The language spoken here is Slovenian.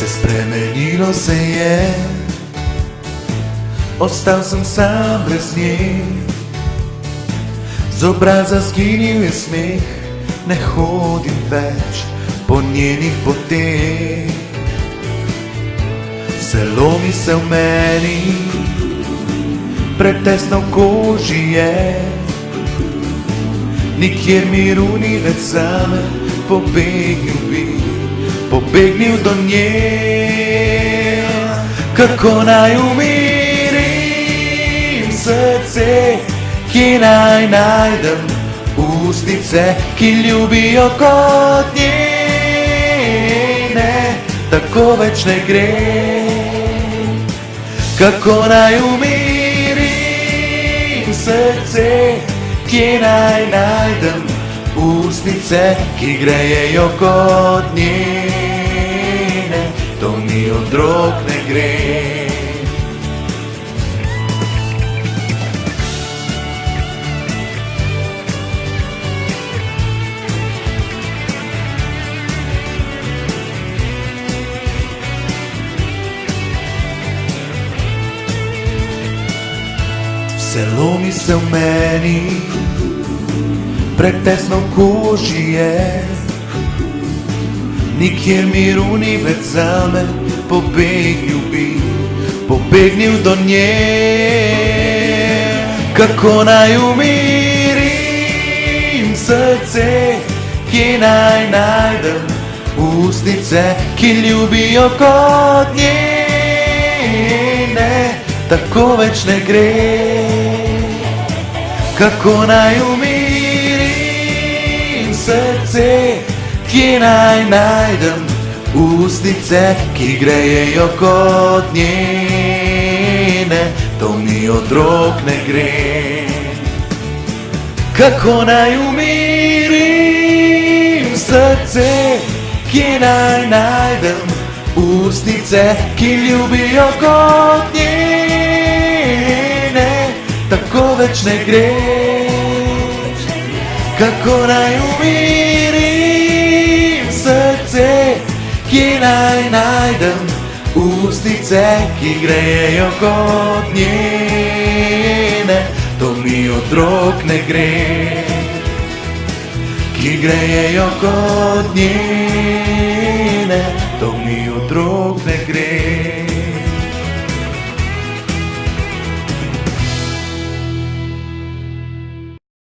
Vse spremenilo se je, ostal sem sam brez nje. Z obraza zginil je smeh, ne hodim več po njenih poteh. Zelo mi se v meni, pretesno v koži je. Nikjer miru ni več zame, pobegnil bi, pobegnil do nje. Kako naj umirim srce, kje naj najdem ustnice, ki ljubijo kot njene, tako več ne gre. Kako naj umirim srce, kje naj najdem ustnice, ki grejejo kot njene, to mi od rok ne gre. Vse lomi se v meni, pretesno v koži je. Nikjer miru ni več zame, pobegnil bi, pobegnil do nje. Kako naj umirim srce, kje naj najdem ustnice, ki ljubijo kot njene, tako več ne gre. Kako naj umirim srce, kje naj najdem ustnice, ki grejejo kot njene, to mi od rok ne gre. Kako naj umirim srce, kje naj najdem ustnice, ki ljubijo kot njene, tako več ne gre. Kako naj umirim srce, kje naj najdem ustnice, ki grejejo kot njene, to mi od rok ne gre. Ki grejejo kot njene, to mi od rok ne gre.